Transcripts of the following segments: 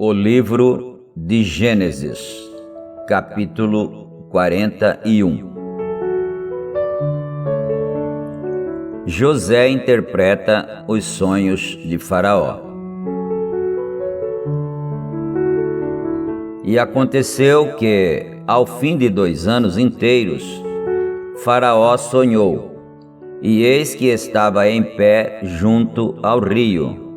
O livro de Gênesis, capítulo 41. José interpreta os sonhos de Faraó. E aconteceu que, ao fim de 2 anos inteiros, Faraó sonhou, e eis que estava em pé junto ao rio.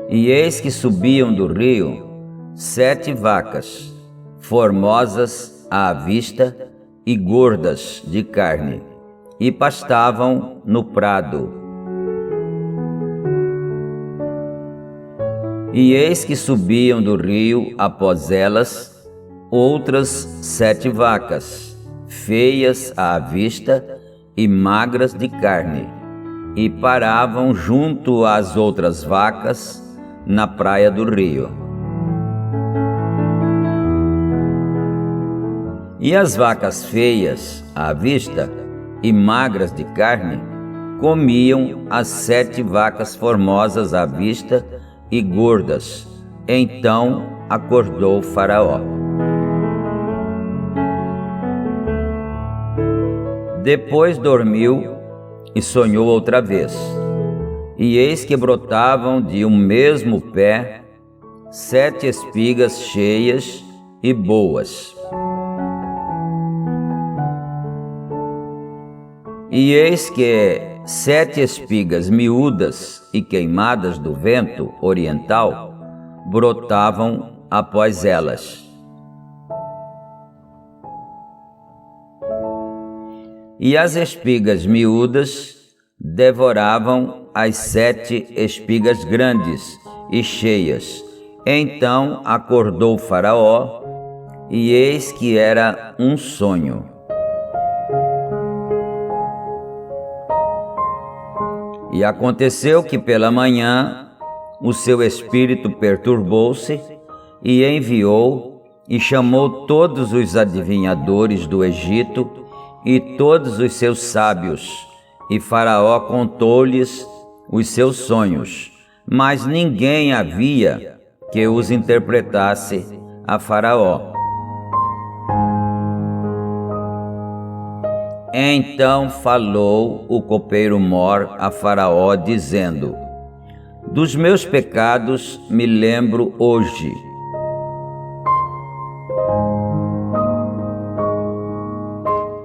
E eis que subiam do rio 7 vacas, formosas à vista e gordas de carne, e pastavam no prado. E eis que subiam do rio após elas outras 7 vacas, feias à vista e magras de carne, e paravam junto às outras vacas na praia do rio. E as vacas feias à vista e magras de carne comiam as 7 vacas formosas à vista e gordas. Então acordou Faraó. Depois dormiu e sonhou outra vez. E eis que brotavam de um mesmo pé 7 espigas cheias e boas. E eis que 7 espigas miúdas e queimadas do vento oriental brotavam após elas. E as espigas miúdas devoravam as 7 espigas grandes e cheias. Então acordou Faraó, e eis que era um sonho. E aconteceu que pela manhã o seu espírito perturbou-se e enviou e chamou todos os adivinhadores do Egito e todos os seus sábios, e Faraó contou-lhes os seus sonhos, mas ninguém havia que os interpretasse a Faraó. Então falou o copeiro Mor a Faraó, dizendo: dos meus pecados me lembro hoje.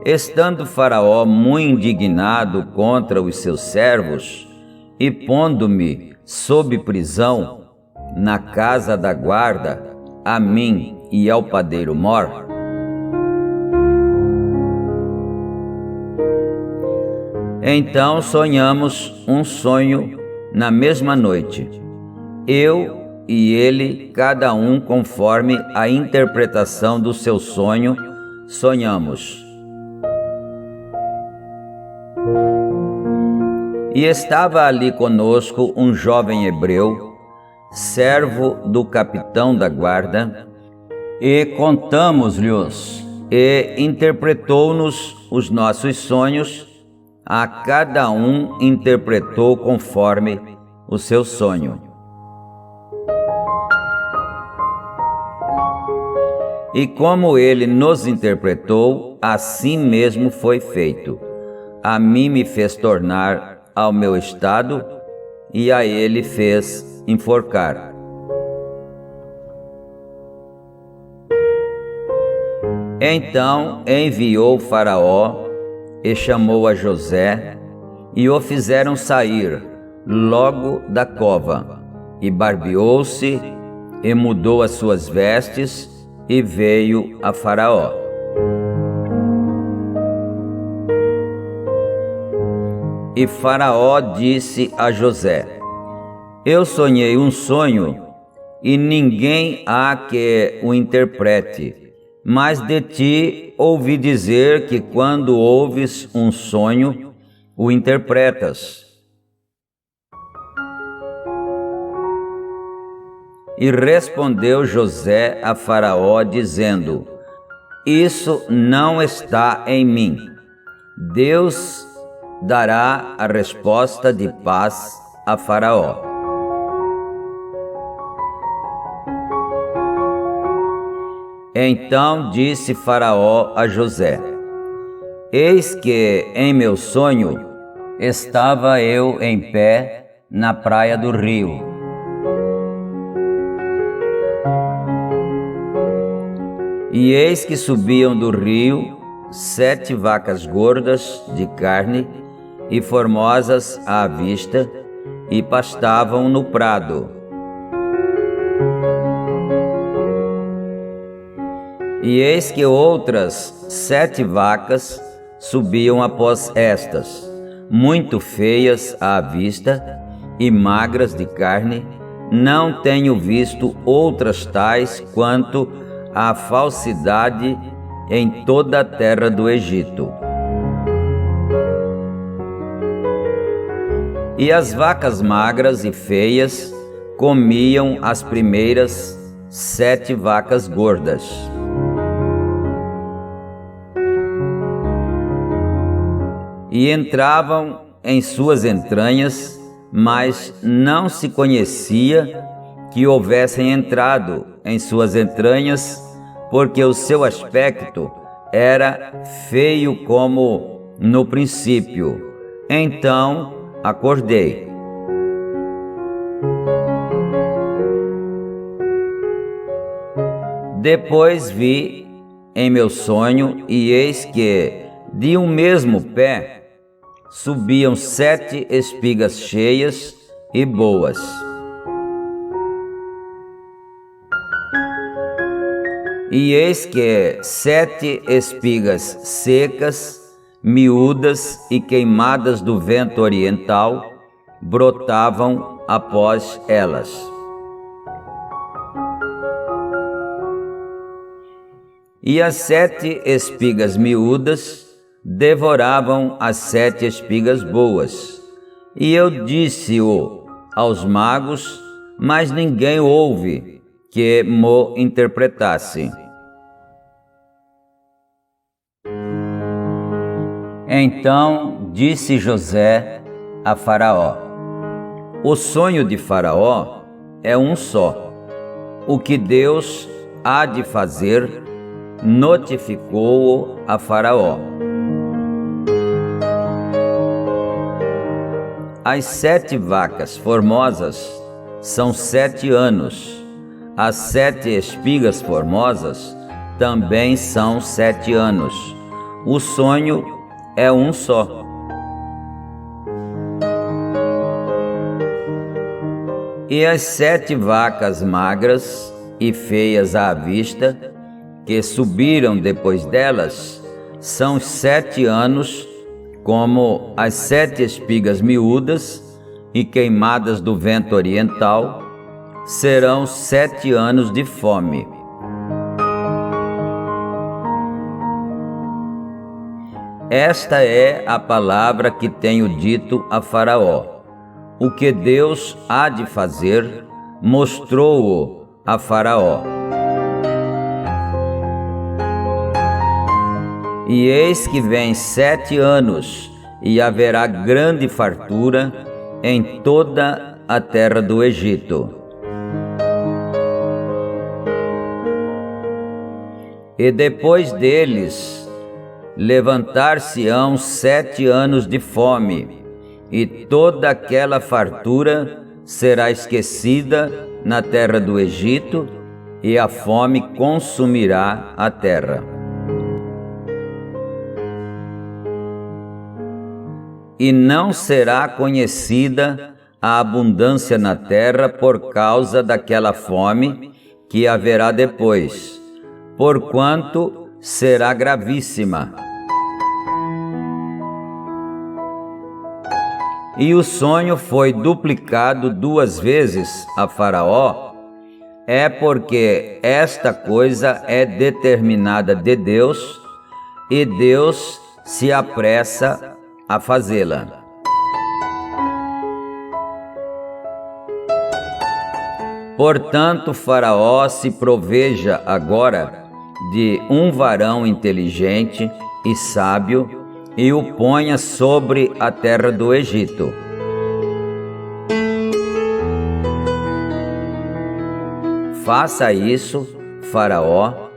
Estando Faraó muito indignado contra os seus servos, e pondo-me sob prisão na casa da guarda, a mim e ao padeiro Mor, então sonhamos um sonho na mesma noite, eu e ele, cada um conforme a interpretação do seu sonho, sonhamos. E estava ali conosco um jovem hebreu, servo do capitão da guarda, e contamos-lhes, e interpretou-nos os nossos sonhos. A cada um interpretou conforme o seu sonho. E como ele nos interpretou, assim mesmo foi feito. A mim me fez tornar ao meu estado, e a ele fez enforcar. Então enviou Faraó e chamou a José, e o fizeram sair logo da cova, e barbeou-se, e mudou as suas vestes, e veio a Faraó. E Faraó disse a José: eu sonhei um sonho, e ninguém há que o interprete, mas de ti ouvi dizer que quando ouves um sonho, o interpretas. E respondeu José a Faraó, dizendo: isso não está em mim. Deus dará a resposta de paz a Faraó. Então disse Faraó a José: Eis que em meu sonho estava eu em pé na praia do rio. E eis que subiam do rio 7 vacas gordas de carne e formosas à vista, e pastavam no prado. E eis que outras 7 vacas subiam após estas, muito feias à vista e magras de carne. Não tenho visto outras tais quanto a falsidade em toda a terra do Egito. E as vacas magras e feias comiam as primeiras 7 vacas gordas. E entravam em suas entranhas, mas não se conhecia que houvessem entrado em suas entranhas, porque o seu aspecto era feio como no princípio. Então acordei. Depois vi em meu sonho, e eis que de um mesmo pé subiam 7 espigas cheias e boas. E eis que 7 espigas secas, miúdas e queimadas do vento oriental brotavam após elas. E as 7 espigas miúdas devoravam as 7 espigas boas. E eu disse-o aos magos, mas ninguém ouve que mo interpretasse. Então disse José a Faraó: O sonho de Faraó é um só. O que Deus há de fazer, notificou-o a Faraó. As 7 vacas formosas são 7 anos. As 7 espigas formosas também são 7 anos. O sonho é um só. E as 7 vacas magras e feias à vista, que subiram depois delas, são 7 anos, como as 7 espigas miúdas e queimadas do vento oriental, serão 7 anos de fome. Esta é a palavra que tenho dito a Faraó. O que Deus há de fazer, mostrou-o a Faraó. E eis que vem 7 anos, e haverá grande fartura em toda a terra do Egito. E depois deles levantar-se-ão 7 anos de fome, e toda aquela fartura será esquecida na terra do Egito, e a fome consumirá a terra. E não será conhecida a abundância na terra por causa daquela fome que haverá depois, porquanto será gravíssima. E o sonho foi duplicado 2 vezes a Faraó, é porque esta coisa é determinada de Deus, e Deus se apressa a fazê-la. Portanto, Faraó se proveja agora de um varão inteligente e sábio e o ponha sobre a terra do Egito. Faça isso, Faraó,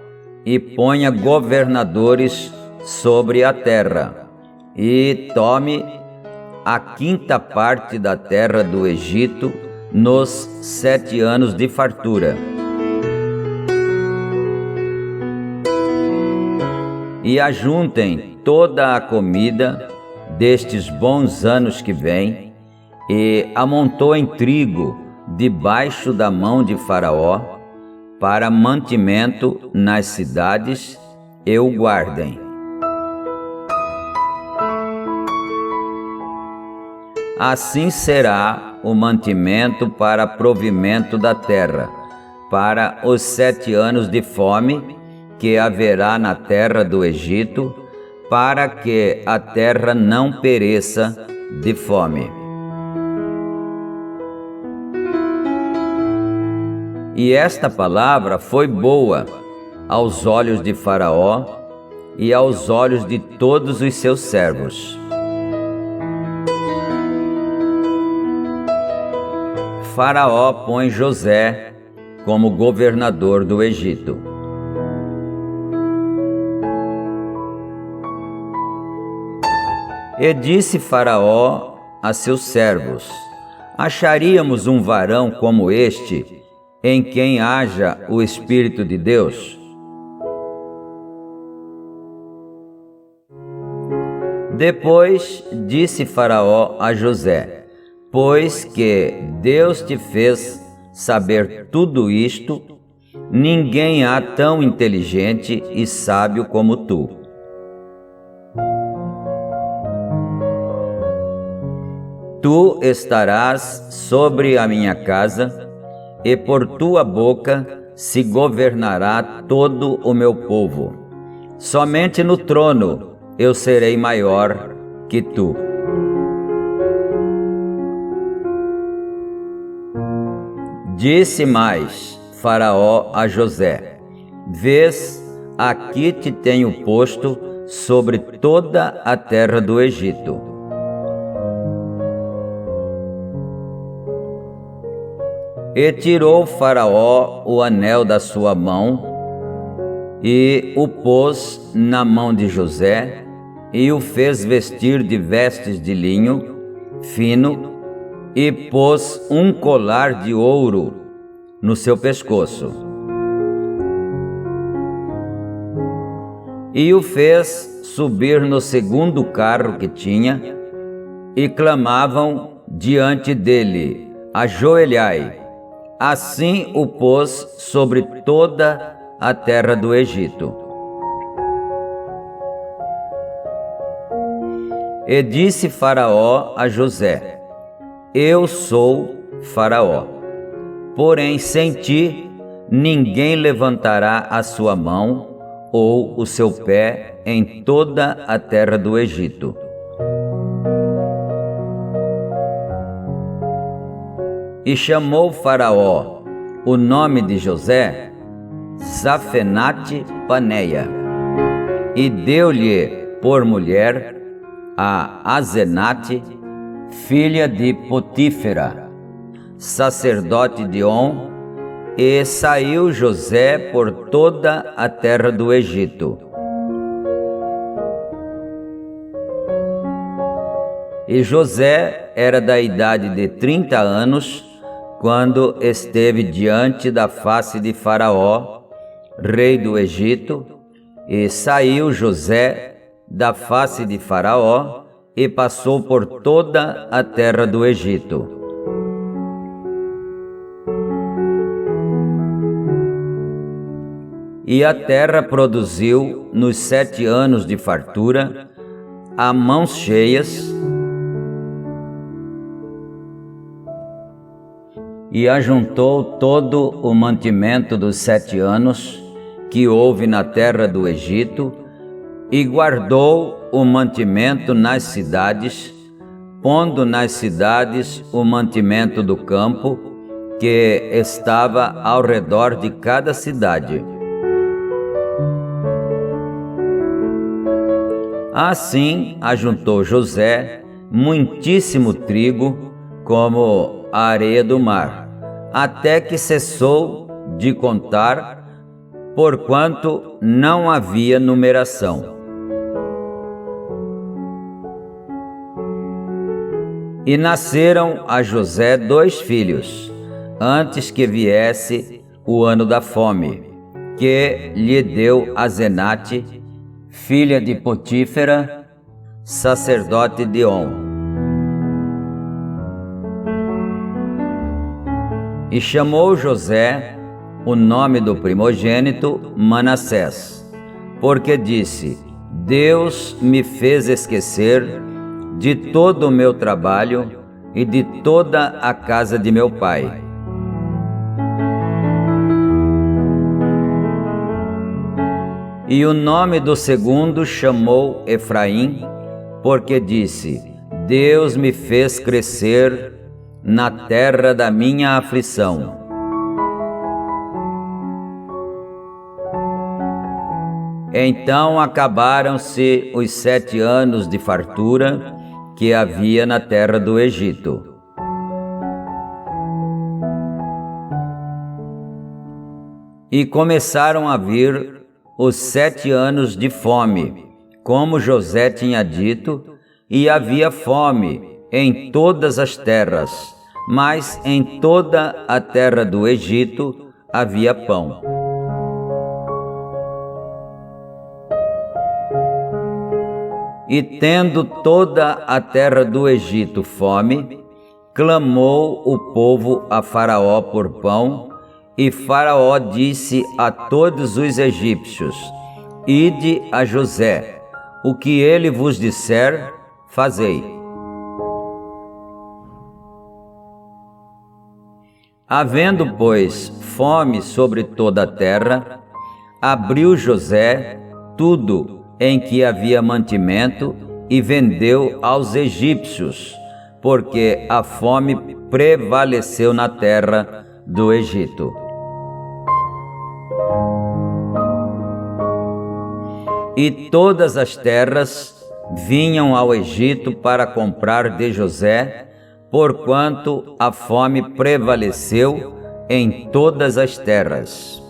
e ponha governadores sobre a terra, e tome a 5ª parte da terra do Egito nos 7 anos de fartura. E ajuntem toda a comida destes bons anos que vêm, e amontoem trigo debaixo da mão de Faraó, para mantimento nas cidades, e o guardem. Assim será o mantimento para provimento da terra, para os 7 anos de fome que haverá na terra do Egito, para que a terra não pereça de fome. E esta palavra foi boa aos olhos de Faraó e aos olhos de todos os seus servos. Faraó põe José como governador do Egito. E disse Faraó a seus servos: acharíamos um varão como este, em quem haja o Espírito de Deus? Depois disse Faraó a José: pois que Deus te fez saber tudo isto, ninguém há tão inteligente e sábio como tu. Tu estarás sobre a minha casa, e por tua boca se governará todo o meu povo. Somente no trono eu serei maior que tu. Disse mais Faraó a José: vês, aqui te tenho posto sobre toda a terra do Egito. E tirou Faraó o anel da sua mão, e o pôs na mão de José, e o fez vestir de vestes de linho fino, e pôs um colar de ouro no seu pescoço. E o fez subir no 2º carro que tinha, e clamavam diante dele: ajoelhai. Assim o pôs sobre toda a terra do Egito. E disse Faraó a José: eu sou Faraó, porém sem ti ninguém levantará a sua mão ou o seu pé em toda a terra do Egito. E chamou Faraó o nome de José Zafenate Paneia, e deu-lhe por mulher a Asenate, filha de Potífera, sacerdote de On, e saiu José por toda a terra do Egito. E José era da idade de 30 anos, quando esteve diante da face de Faraó, rei do Egito, e saiu José da face de Faraó e passou por toda a terra do Egito. E a terra produziu nos 7 anos de fartura, a mãos cheias, e ajuntou todo o mantimento dos 7 anos que houve na terra do Egito, e guardou o mantimento nas cidades, pondo nas cidades o mantimento do campo, que estava ao redor de cada cidade. Assim ajuntou José muitíssimo trigo, como a areia do mar, até que cessou de contar porquanto não havia numeração. E nasceram a José 2 filhos, antes que viesse o ano da fome, que lhe deu Asenate, filha de Potífera, sacerdote de On. E chamou José o nome do primogênito Manassés, porque disse: Deus me fez esquecer de todo o meu trabalho e de toda a casa de meu pai. E o nome do segundo chamou Efraim, porque disse: Deus me fez crescer na terra da minha aflição. Então acabaram-se os 7 anos de fartura que havia na terra do Egito. E começaram a vir os 7 anos de fome, como José tinha dito, e havia fome em todas as terras, mas em toda a terra do Egito havia pão. E tendo toda a terra do Egito fome, clamou o povo a Faraó por pão, e Faraó disse a todos os egípcios: Ide a José, o que ele vos disser, fazei. Havendo, pois, fome sobre toda a terra, abriu José tudo em que havia mantimento e vendeu aos egípcios, porque a fome prevaleceu na terra do Egito. E todas as terras vinham ao Egito para comprar de José, porquanto a fome prevaleceu em todas as terras.